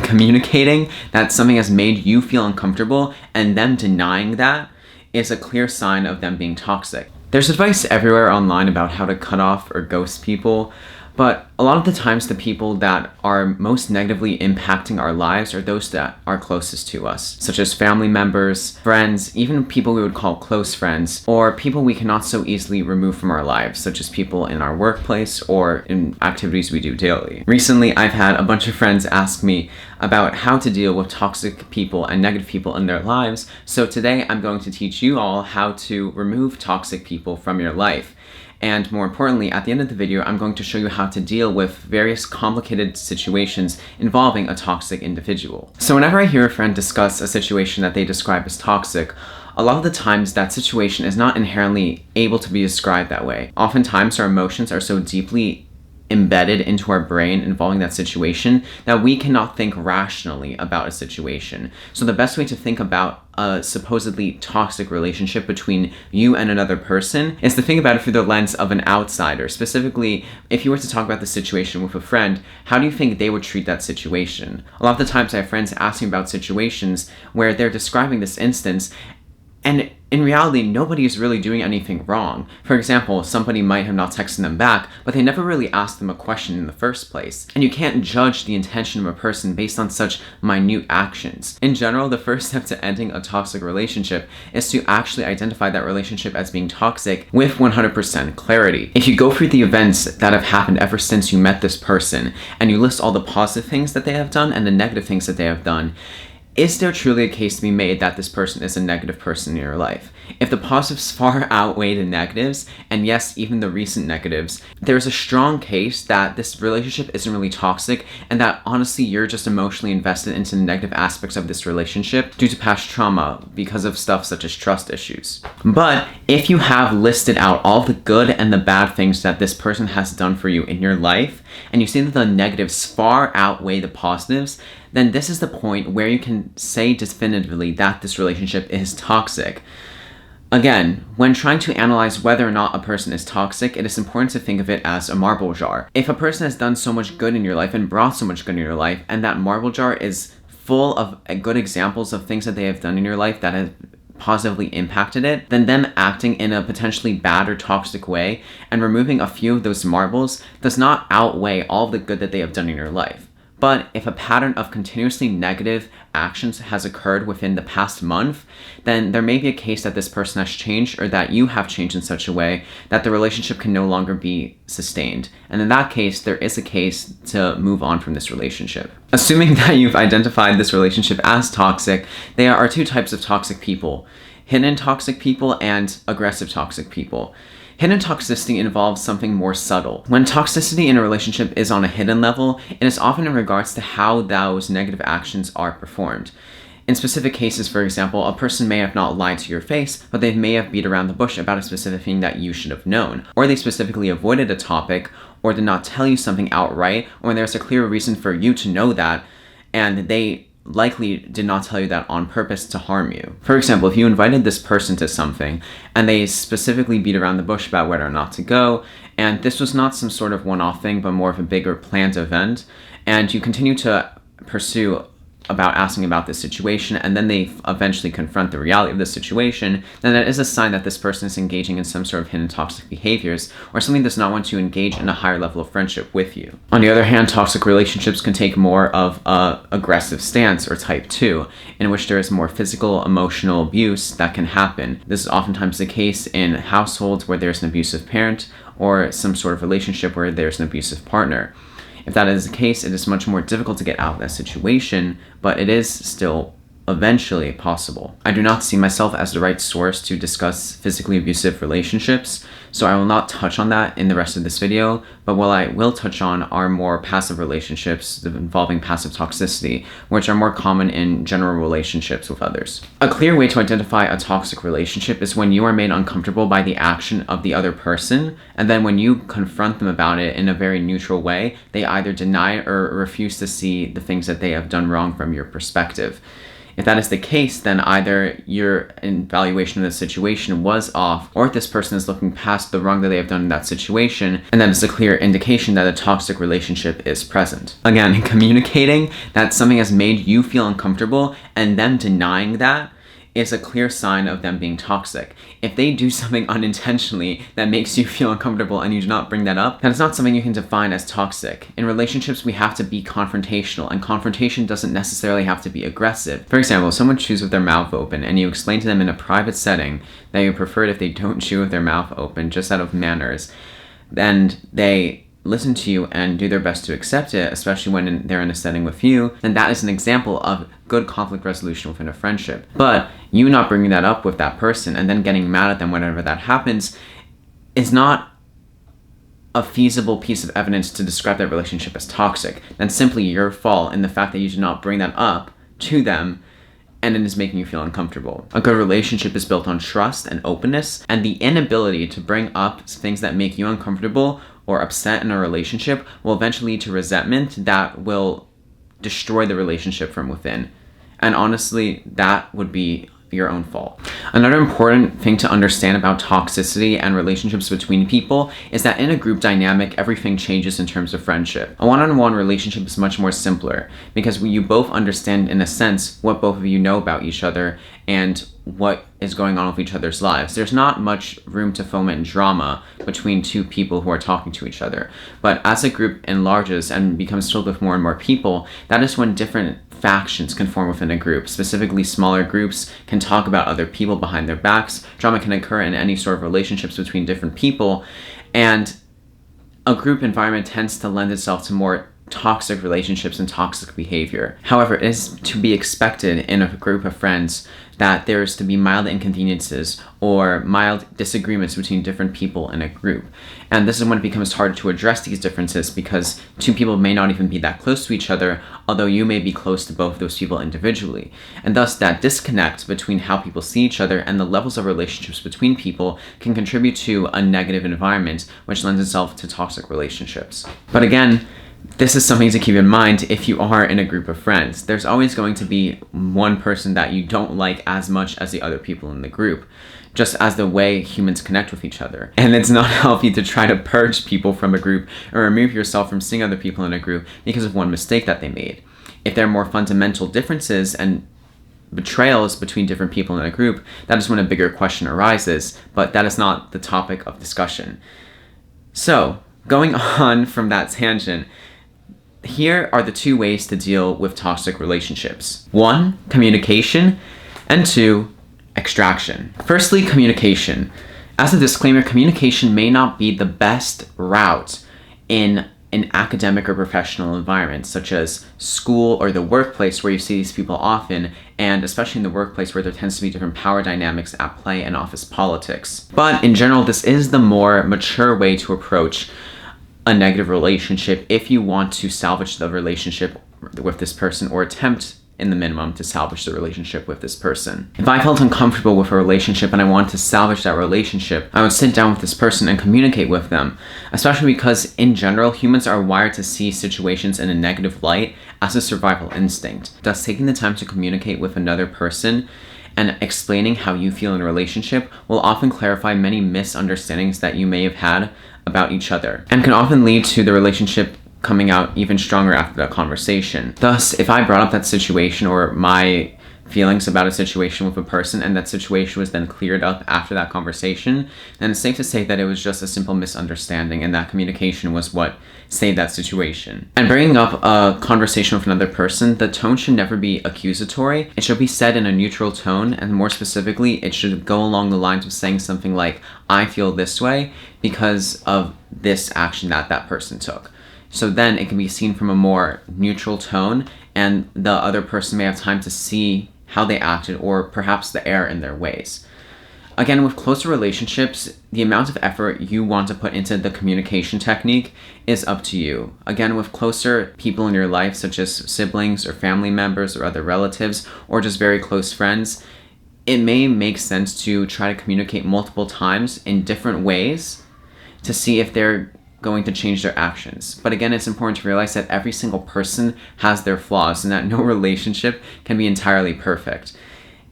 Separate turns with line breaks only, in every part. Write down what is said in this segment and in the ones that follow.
Communicating that something has made you feel uncomfortable and them denying that is a clear sign of them being toxic. There's advice everywhere online about how to cut off or ghost people, but a lot of the times the people that are most negatively impacting our lives are those that are closest to us, such as family members, friends, even people we would call close friends, or people we cannot so easily remove from our lives, such as people in our workplace or in activities we do daily. Recently, I've had a bunch of friends ask me about how to deal with toxic people and negative people in their lives, so today I'm going to teach you all how to remove toxic people from your life. And more importantly, at the end of the video, I'm going to show you how to deal with various complicated situations involving a toxic individual. So whenever I hear a friend discuss a situation that they describe as toxic, a lot of the times that situation is not inherently able to be described that way. Oftentimes our emotions are so deeply embedded into our brain involving that situation that we cannot think rationally about a situation. So the best way to think about a supposedly toxic relationship between you and another person is to think about it through the lens of an outsider. Specifically, if you were to talk about the situation with a friend, how do you think they would treat that situation? A lot of the times I have friends asking about situations where they're describing this instance, and in reality, nobody is really doing anything wrong. For example, somebody might have not texted them back, but they never really asked them a question in the first place. And you can't judge the intention of a person based on such minute actions. In general, the first step to ending a toxic relationship is to actually identify that relationship as being toxic with 100% clarity. If you go through the events that have happened ever since you met this person, and you list all the positive things that they have done and the negative things that they have done, is there truly a case to be made that this person is a negative person in your life? If the positives far outweigh the negatives, and yes, even the recent negatives, there's a strong case that this relationship isn't really toxic and that honestly you're just emotionally invested into the negative aspects of this relationship due to past trauma because of stuff such as trust issues. But if you have listed out all the good and the bad things that this person has done for you in your life, and you see that the negatives far outweigh the positives, then this is the point where you can say definitively that this relationship is toxic. Again, when trying to analyze whether or not a person is toxic, it is important to think of it as a marble jar. If a person has done so much good in your life and brought so much good in your life, and that marble jar is full of good examples of things that they have done in your life that have positively impacted it, then them acting in a potentially bad or toxic way and removing a few of those marbles does not outweigh all the good that they have done in your life. But if a pattern of continuously negative actions has occurred within the past month, then there may be a case that this person has changed or that you have changed in such a way that the relationship can no longer be sustained. And in that case, there is a case to move on from this relationship. Assuming that you've identified this relationship as toxic, there are two types of toxic people: hidden toxic people and aggressive toxic people. Hidden toxicity involves something more subtle. When toxicity in a relationship is on a hidden level, it is often in regards to how those negative actions are performed. In specific cases, for example, a person may have not lied to your face, but they may have beat around the bush about a specific thing that you should have known, or they specifically avoided a topic, or did not tell you something outright, or there's a clear reason for you to know that, and they likely did not tell you that on purpose to harm you. For example, if you invited this person to something and they specifically beat around the bush about whether or not to go, and this was not some sort of one-off thing but more of a bigger planned event, and you continue to pursue about asking about this situation, and then they eventually confront the reality of the situation, then that is a sign that this person is engaging in some sort of hidden toxic behaviors, or something does not want to engage in a higher level of friendship with you. On the other hand, toxic relationships can take more of a aggressive stance, or type 2, in which there is more physical, emotional abuse that can happen. This is oftentimes the case in households where there's an abusive parent, or some sort of relationship where there's an abusive partner. If that is the case, it is much more difficult to get out of that situation, but it is still eventually possible. I do not see myself as the right source to discuss physically abusive relationships, so I will not touch on that in the rest of this video, but what I will touch on are more passive relationships involving passive toxicity, which are more common in general relationships with others. A clear way to identify a toxic relationship is when you are made uncomfortable by the action of the other person, and then when you confront them about it in a very neutral way, they either deny or refuse to see the things that they have done wrong from your perspective. If that is the case, then either your evaluation of the situation was off, or if this person is looking past the wrong that they have done in that situation, and that is a clear indication that a toxic relationship is present. Again, communicating that something has made you feel uncomfortable and them denying that is a clear sign of them being toxic. If they do something unintentionally that makes you feel uncomfortable and you do not bring that up, then it's not something you can define as toxic. In relationships, we have to be confrontational, and confrontation doesn't necessarily have to be aggressive. For example, if someone chews with their mouth open and you explain to them in a private setting that you prefer it if they don't chew with their mouth open just out of manners, then they listen to you and do their best to accept it, especially when they're in a setting with you, then that is an example of good conflict resolution within a friendship. But you not bringing that up with that person and then getting mad at them whenever that happens is not a feasible piece of evidence to describe that relationship as toxic. That's simply your fault in the fact that you did not bring that up to them, and it is making you feel uncomfortable. A good relationship is built on trust and openness, and the inability to bring up things that make you uncomfortable or upset in a relationship will eventually lead to resentment that will destroy the relationship from within. And honestly, that would be your own fault. Another important thing to understand about toxicity and relationships between people is that in a group dynamic, everything changes in terms of friendship. A one-on-one relationship is much more simpler because you both understand, in a sense, what both of you know about each other and what is going on with each other's lives. There's not much room to foment drama between two people who are talking to each other. But as a group enlarges and becomes filled with more and more people, that is when different factions can form within a group. Specifically, smaller groups can talk about other people behind their backs. Drama can occur in any sort of relationships between different people, and a group environment tends to lend itself to more toxic relationships and toxic behavior. However, it is to be expected in a group of friends that there is to be mild inconveniences or mild disagreements between different people in a group. And this is when it becomes harder to address these differences because two people may not even be that close to each other, although you may be close to both of those people individually. And thus that disconnect between how people see each other and the levels of relationships between people can contribute to a negative environment, which lends itself to toxic relationships. But again, this is something to keep in mind if you are in a group of friends. There's always going to be one person that you don't like as much as the other people in the group, just as the way humans connect with each other. And it's not healthy to try to purge people from a group or remove yourself from seeing other people in a group because of one mistake that they made. If there are more fundamental differences and betrayals between different people in a group, that is when a bigger question arises, but that is not the topic of discussion. So, going on from that tangent, here are the two ways to deal with toxic relationships. 1, communication, and 2, extraction. Firstly, communication. As a disclaimer, communication may not be the best route in an academic or professional environment, such as school or the workplace where you see these people often, and especially in the workplace where there tends to be different power dynamics at play and office politics. But in general, this is the more mature way to approach a negative relationship if you want to salvage the relationship with this person or attempt in the minimum to salvage the relationship with this person. If I felt uncomfortable with a relationship and I wanted to salvage that relationship, I would sit down with this person and communicate with them, especially because in general, humans are wired to see situations in a negative light as a survival instinct. Thus, taking the time to communicate with another person and explaining how you feel in a relationship will often clarify many misunderstandings that you may have had about each other, and can often lead to the relationship coming out even stronger after that conversation. Thus, if I brought up that situation or my feelings about a situation with a person and that situation was then cleared up after that conversation, then it's safe to say that it was just a simple misunderstanding and that communication was what saved that situation. And bringing up a conversation with another person, the tone should never be accusatory. It should be said in a neutral tone, and more specifically, it should go along the lines of saying something like, I feel this way because of this action that that person took. So then it can be seen from a more neutral tone, and the other person may have time to see how they acted or perhaps the error in their ways. Again, with closer relationships, the amount of effort you want to put into the communication technique is up to you. Again, with closer people in your life, such as siblings or family members or other relatives, or just very close friends, it may make sense to try to communicate multiple times in different ways to see if there going to change their actions. But again, it's important to realize that every single person has their flaws and that no relationship can be entirely perfect.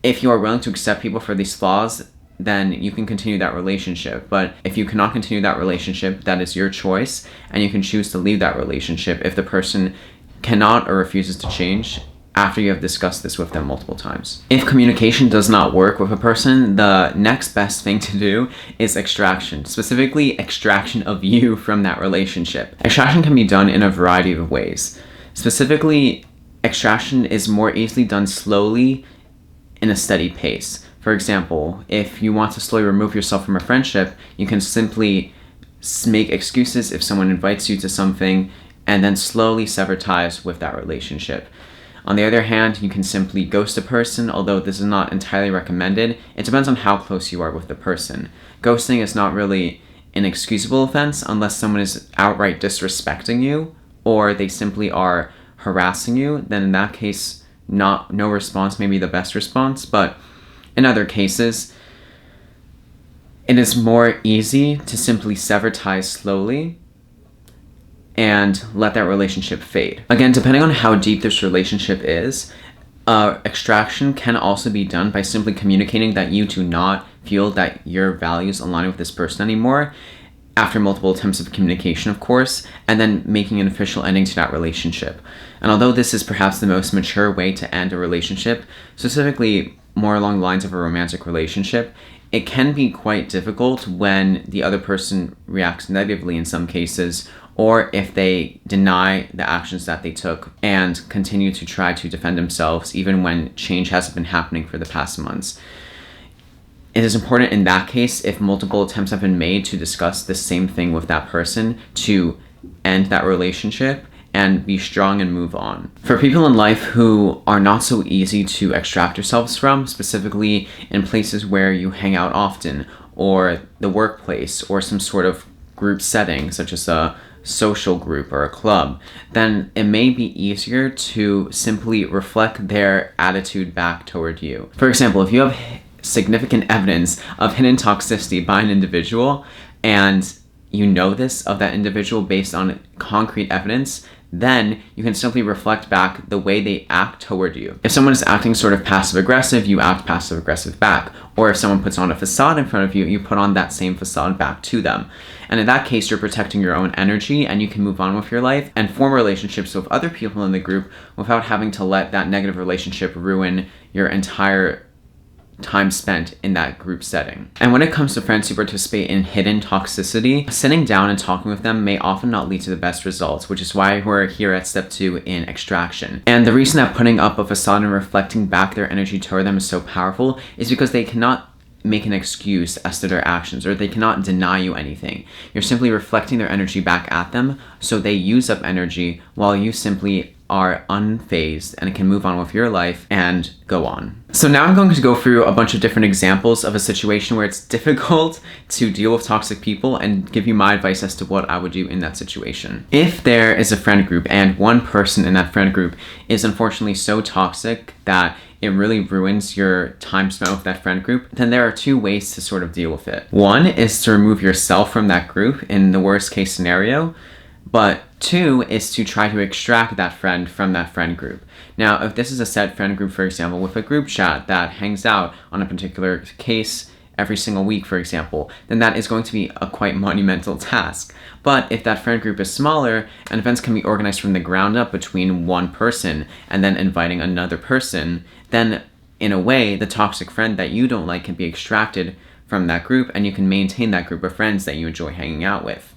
If you are willing to accept people for these flaws, then you can continue that relationship. But if you cannot continue that relationship, that is your choice, and you can choose to leave that relationship if the person cannot or refuses to change after you have discussed this with them multiple times. If communication does not work with a person, the next best thing to do is extraction, specifically extraction of you from that relationship. Extraction can be done in a variety of ways. Specifically, extraction is more easily done slowly in a steady pace. For example, if you want to slowly remove yourself from a friendship, you can simply make excuses if someone invites you to something and then slowly sever ties with that relationship. On the other hand, you can simply ghost a person, although this is not entirely recommended. It depends on how close you are with the person. Ghosting is not really an excusable offense unless someone is outright disrespecting you or they simply are harassing you. Then in that case, no response may be the best response, but in other cases, it is more easy to simply sever ties slowly and let that relationship fade. Again, depending on how deep this relationship is, extraction can also be done by simply communicating that you do not feel that your values align with this person anymore, after multiple attempts of communication, of course, and then making an official ending to that relationship. And although this is perhaps the most mature way to end a relationship, specifically more along the lines of a romantic relationship, it can be quite difficult when the other person reacts negatively in some cases, or if they deny the actions that they took and continue to try to defend themselves even when change hasn't been happening for the past months. It is important in that case, if multiple attempts have been made to discuss the same thing with that person, to end that relationship and be strong and move on. For people in life who are not so easy to extract yourselves from, specifically in places where you hang out often, or the workplace, or some sort of group setting, such as a social group or a club, then it may be easier to simply reflect their attitude back toward you. For example, if you have significant evidence of hidden toxicity by an individual, and you know this of that individual based on concrete evidence, then you can simply reflect back the way they act toward you. If someone is acting sort of passive-aggressive, you act passive-aggressive back. Or if someone puts on a facade in front of you, you put on that same facade back to them. And in that case, you're protecting your own energy and you can move on with your life and form relationships with other people in the group without having to let that negative relationship ruin your entire time spent in that group setting. And when it comes to friends who participate in hidden toxicity, sitting down and talking with them may often not lead to the best results, which is why we're here at step 2 in extraction. And the reason that putting up a facade and reflecting back their energy toward them is so powerful is because they cannot make an excuse as to their actions, or they cannot deny you anything. You're simply reflecting their energy back at them, so they use up energy while you simply are unfazed and can move on with your life and go on. So now I'm going to go through a bunch of different examples of a situation where it's difficult to deal with toxic people and give you my advice as to what I would do in that situation. If there is a friend group and one person in that friend group is unfortunately so toxic that it really ruins your time spent with that friend group, then there are 2 ways to sort of deal with it. One is to remove yourself from that group in the worst case scenario, but 2 is to try to extract that friend from that friend group. Now, if this is a set friend group, for example, with a group chat that hangs out on a particular case every single week, for example, then that is going to be a quite monumental task. But if that friend group is smaller and events can be organized from the ground up between one person and then inviting another person, then in a way, the toxic friend that you don't like can be extracted from that group and you can maintain that group of friends that you enjoy hanging out with.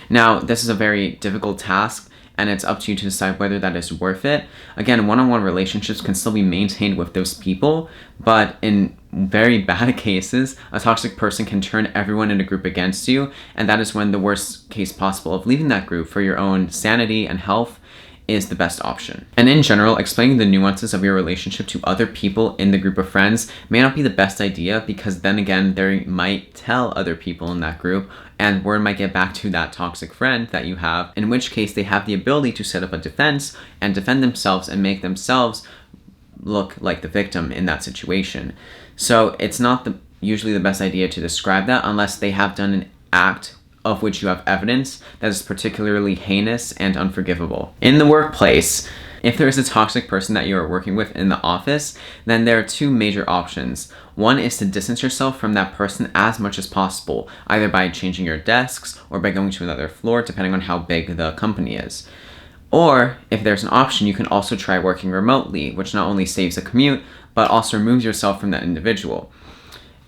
Now, this is a very difficult task, and it's up to you to decide whether that is worth it. Again, one-on-one relationships can still be maintained with those people, but in very bad cases, a toxic person can turn everyone in a group against you, and that is when the worst case possible of leaving that group for your own sanity and health is the best option. And in general, explaining the nuances of your relationship to other people in the group of friends may not be the best idea, because then again, they might tell other people in that group and word might get back to that toxic friend that you have, in which case they have the ability to set up a defense and defend themselves and make themselves look like the victim in that situation. So it's not usually the best idea to describe that unless they have done an act of which you have evidence that is particularly heinous and unforgivable. In the workplace, if there is a toxic person that you are working with in the office, then there are two major options. One is to distance yourself from that person as much as possible, either by changing your desks or by going to another floor, depending on how big the company is. Or, if there's an option, you can also try working remotely, which not only saves a commute, but also removes yourself from that individual.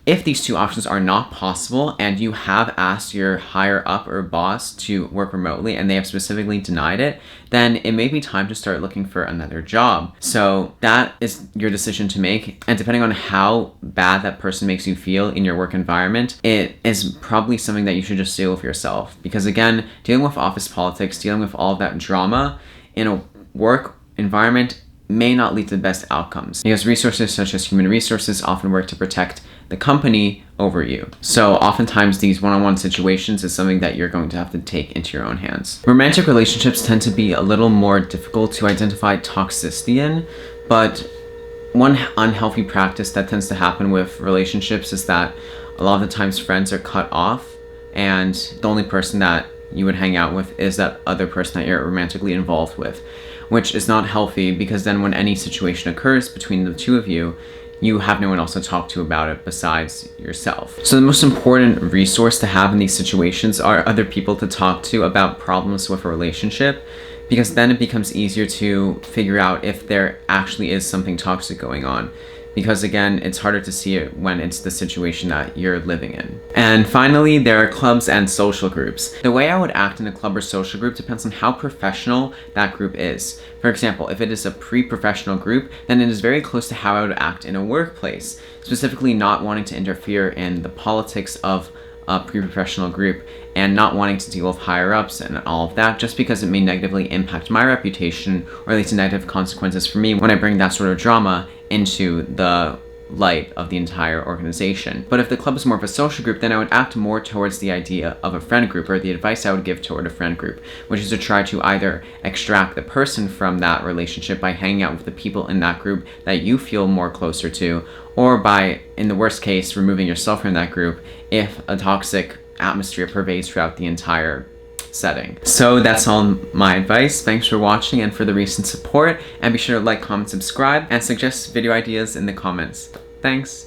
If these two options are not possible and you have asked your higher up or boss to work remotely and they have specifically denied it, then it may be time to start looking for another job. So that is your decision to make. And depending on how bad that person makes you feel in your work environment, it is probably something that you should just deal with yourself. Because again, dealing with office politics, dealing with all of that drama in a work environment may not lead to the best outcomes, because resources such as human resources often work to protect the company over you. So oftentimes these one-on-one situations is something that you're going to have to take into your own hands. Romantic relationships tend to be a little more difficult to identify toxicity in, but one unhealthy practice that tends to happen with relationships is that a lot of the times friends are cut off and the only person that you would hang out with is that other person that you're romantically involved with, which is not healthy, because then when any situation occurs between the two of you, you have no one else to talk to about it besides yourself. So the most important resource to have in these situations are other people to talk to about problems with a relationship, because then it becomes easier to figure out if there actually is something toxic going on. Because again, it's harder to see it when it's the situation that you're living in. And finally, there are clubs and social groups. The way I would act in a club or social group depends on how professional that group is. For example, if it is a pre-professional group, then it is very close to how I would act in a workplace, specifically not wanting to interfere in the politics of a pre-professional group and not wanting to deal with higher ups and all of that, just because it may negatively impact my reputation or lead to negative consequences for me when I bring that sort of drama into the light of the entire organization. But if the club is more of a social group, then I would act more towards the idea of a friend group, or the advice I would give toward a friend group, which is to try to either extract the person from that relationship by hanging out with the people in that group that you feel more closer to, or by, in the worst case, removing yourself from that group if a toxic atmosphere pervades throughout the entire setting. So that's all my advice. Thanks for watching and for the recent support, and be sure to like, comment, subscribe, and suggest video ideas in the comments. Thanks.